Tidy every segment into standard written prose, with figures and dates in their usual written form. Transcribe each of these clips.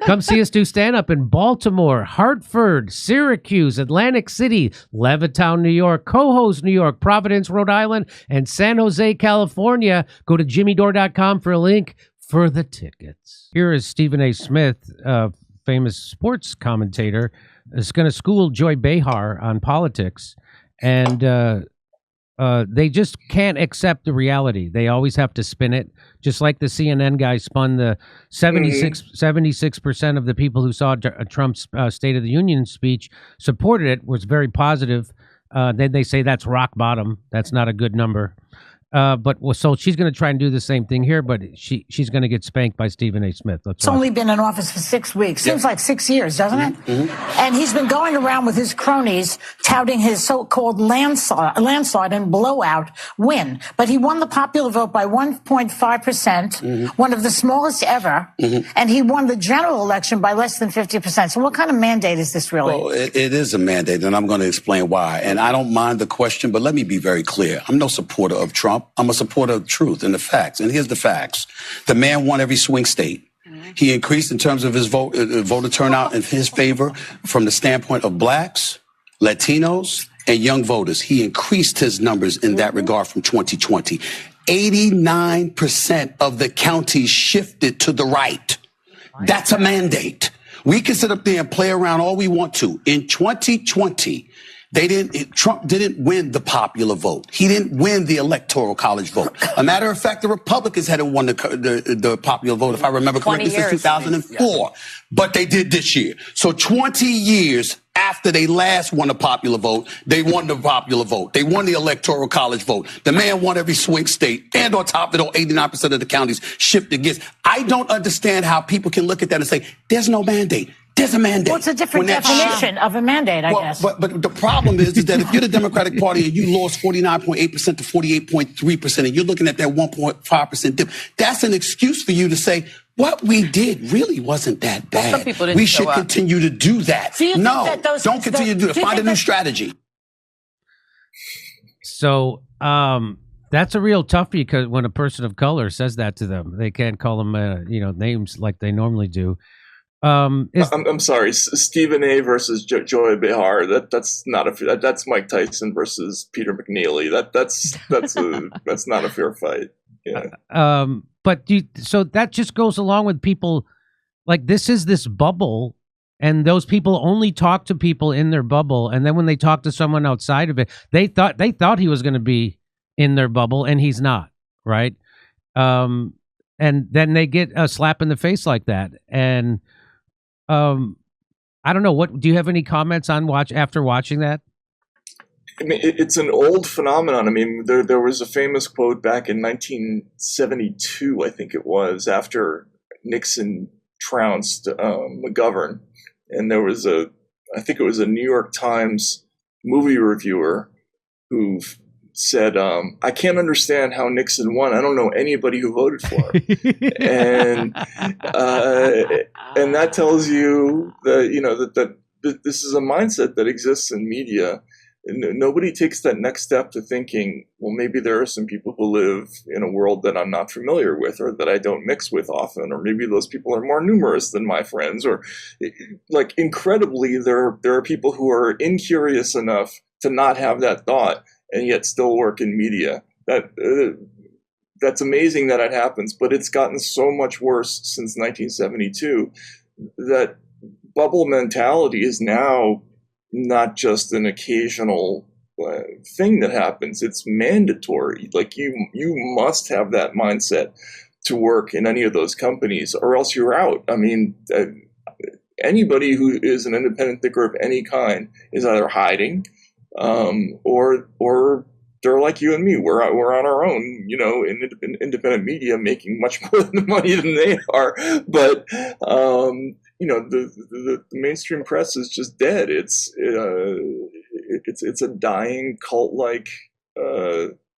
Come see us do stand-up in Baltimore, Hartford, Syracuse, Atlantic City, Levittown, New York, Cohoes, New York, Providence, Rhode Island, and San Jose, California. Go to jimmydore.com for a link for the tickets. Here is Stephen A. Smith, famous sports commentator, is going to school Joy Behar on politics, and they just can't accept the reality. They always have to spin it, just like the CNN guy spun the 76% of the people who saw Trump's State of the Union speech supported it, was very positive. Then they say that's rock bottom. That's not a good number. So she's going to try and do the same thing here, but she's going to get spanked by Stephen A. Smith. It's only been in office for 6 weeks. Seems like 6 years, doesn't it? Mm-hmm. And he's been going around with his cronies touting his so-called landslide and blowout win. But he won the popular vote by 1.5%, one of the smallest ever, and he won the general election by less than 50%. So what kind of mandate is this really? Well, it is a mandate, and I'm going to explain why. And I don't mind the question, but let me be very clear. I'm no supporter of Trump. I'm a supporter of truth and the facts. And here's the facts. The man won every swing state. He increased in terms of his voter turnout in his favor from the standpoint of blacks, Latinos, and young voters. He increased his numbers in that regard from 2020. 89% of the counties shifted to the right. That's a mandate. We can sit up there and play around all we want to. In 2020, Trump didn't win the popular vote. He didn't win the electoral college vote. A matter of fact, the Republicans hadn't won the popular vote, if I remember correctly, since 2004. Yeah. But they did this year. So 20 years after they last won the popular vote, they won the popular vote. They won the electoral college vote. The man won every swing state. And on top of it, 89% of the counties shifted against. I don't understand how people can look at that and say, there's no mandate. There's a mandate. Well, it's a different definition of a mandate, I guess. But the problem is that if you're the Democratic Party and you lost 49.8% to 48.3%, and you're looking at that 1.5% dip, that's an excuse for you to say, what we did really wasn't that bad. Some people didn't we should continue to do that. No, don't continue to do that. Find a new strategy. So that's a real toughie, because when a person of color says that to them, they can't call them names like they normally do. I'm sorry, Stephen A. versus Joy Behar. That's not that's Mike Tyson versus Peter McNeely. That's not a fair fight. Yeah. So that just goes along with people like this bubble, and those people only talk to people in their bubble, and then when they talk to someone outside of it, they thought he was going to be in their bubble, and he's not, right? And then they get a slap in the face like that, and I don't know. What do you have any comments on after watching that? I mean, it's an old phenomenon. I mean, there was a famous quote back in 1972, I think it was, after Nixon trounced McGovern, and there was I think it was a New York Times movie reviewer who said, I can't understand how Nixon won. I don't know anybody who voted for him. and that tells you that this is a mindset that exists in media. And nobody takes that next step to thinking, well, maybe there are some people who live in a world that I'm not familiar with, or that I don't mix with often, or maybe those people are more numerous than my friends, or like incredibly, there are people who are incurious enough to not have that thought and yet still work in media. That's amazing that it happens, but it's gotten so much worse since 1972 that bubble mentality is now not just an occasional thing that happens. It's mandatory. Like you must have that mindset to work in any of those companies, or else you're out. I mean, anybody who is an independent thinker of any kind is either hiding, or they're like you and me. We're on our own, in independent media, making much more money than they are. But the mainstream press is just dead. It's a dying cult-like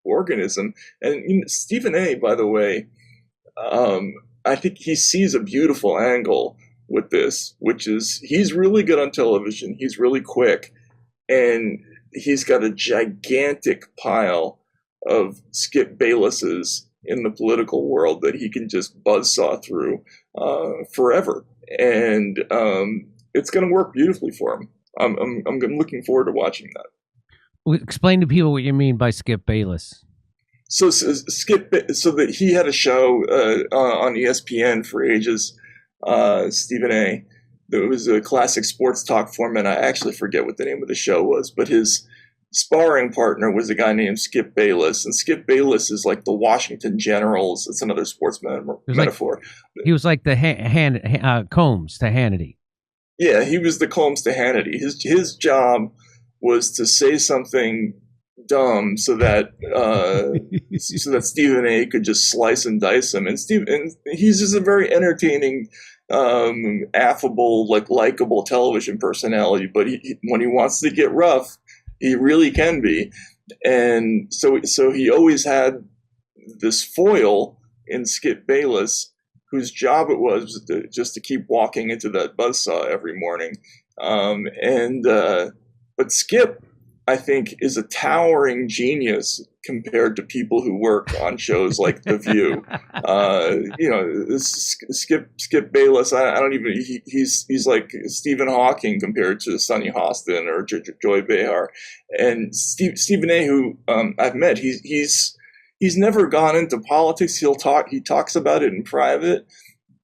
organism. And Stephen A., by the way, I think he sees a beautiful angle with this, which is he's really good on television. He's really quick, and he's got a gigantic pile of Skip Baylesses in the political world that he can just buzzsaw through forever. and it's going to work beautifully for him. I'm looking forward to watching that. Explain to people what you mean by Skip Bayless. So that he had a show on ESPN for ages, Stephen A. There was a classic sports talk format. I actually forget what the name of the show was, but his sparring partner was a guy named Skip Bayless, and Skip Bayless is like the Washington Generals. It's another sports metaphor. He was like the Combs to Hannity. Yeah, he was the Combs to Hannity. His job was to say something dumb so that Stephen A. could just slice and dice him. And he's just a very entertaining, affable, likable television personality. But when he wants to get rough, he really can be. And so he always had this foil in Skip Bayless, whose job it was just to keep walking into that buzzsaw every morning. But Skip, I think, is a towering genius compared to people who work on shows like The View. Skip Bayless, I don't even, he's like Stephen Hawking compared to Sonny Hostin or Joy Behar. And Stephen A., who I've met, he's never gone into politics. He talks about it in private,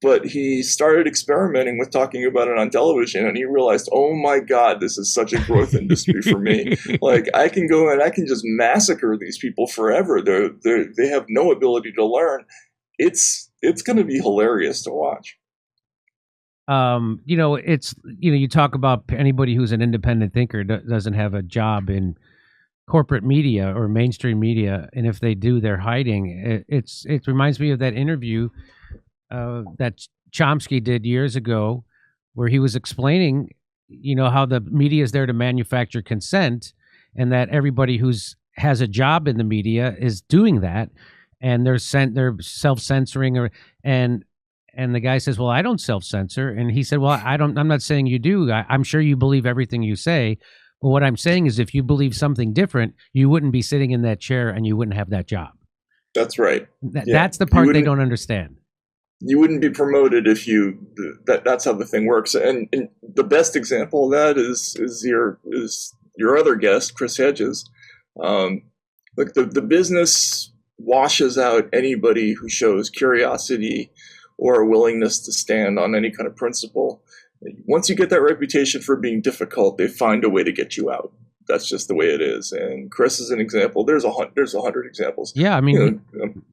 but he started experimenting with talking about it on television, and he realized, oh my God, this is such a growth industry for me. Like, I can go and I can just massacre these people forever. They have no ability to learn. It's going to be hilarious to watch. You talk about anybody who's an independent thinker doesn't have a job in corporate media or mainstream media, and if they do, they're hiding. It reminds me of that interview that Chomsky did years ago, where he was explaining, how the media is there to manufacture consent, and that everybody has a job in the media is doing that, and they're self-censoring, and the guy says, well, I don't self-censor, and he said, well, I'm not saying you do. I'm sure you believe everything you say, but what I'm saying is, if you believe something different, you wouldn't be sitting in that chair and you wouldn't have that job. That's right. That's the part they don't understand. You wouldn't be promoted if that's how the thing works. And the best example of that is your other guest, Chris Hedges. Look, the business washes out anybody who shows curiosity or a willingness to stand on any kind of principle. Once you get that reputation for being difficult, they find a way to get you out. That's just the way it is. And Chris is an example. There's 100 examples. Yeah, I mean,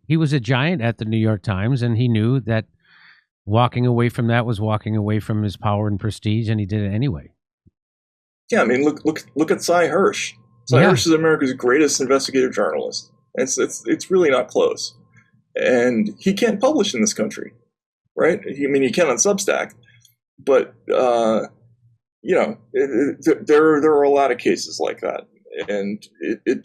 he was a giant at the New York Times, and he knew that walking away from that was walking away from his power and prestige, and he did it anyway. Yeah, I mean, look at Cy Hirsch. Hirsch is America's greatest investigative journalist. It's really not close. And he can't publish in this country, right? I mean, he can on Substack, but there are a lot of cases like that, and it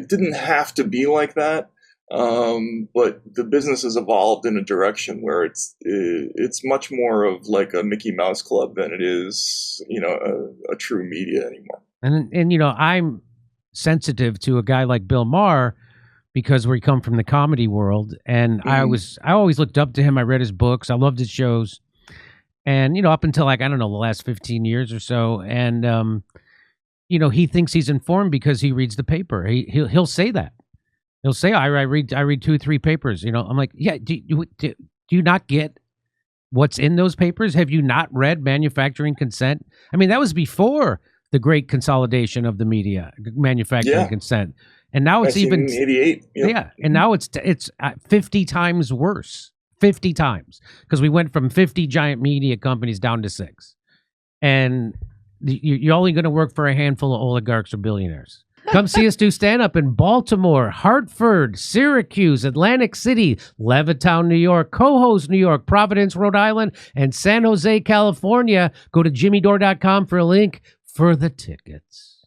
didn't have to be like that. But the business has evolved in a direction where it's much more of like a Mickey Mouse Club than it is, a true media anymore. And I'm sensitive to a guy like Bill Maher because we come from the comedy world, and I always looked up to him. I read his books. I loved his shows. And, up until the last 15 years or so. And, he thinks he's informed because he reads the paper. He'll say that. He'll say, I read 2-3 papers. I'm like, yeah, do you not get what's in those papers? Have you not read Manufacturing Consent? I mean, that was before the great consolidation of the media, Manufacturing Consent. And now it's even 1988. Yeah. And now it's 50 times worse. 50 times, because we went from 50 giant media companies down to 6. And you're only going to work for a handful of oligarchs or billionaires. Come see us do stand-up in Baltimore, Hartford, Syracuse, Atlantic City, Levittown, New York, Cohoes, New York, Providence, Rhode Island, and San Jose, California. Go to jimmydore.com for a link for the tickets.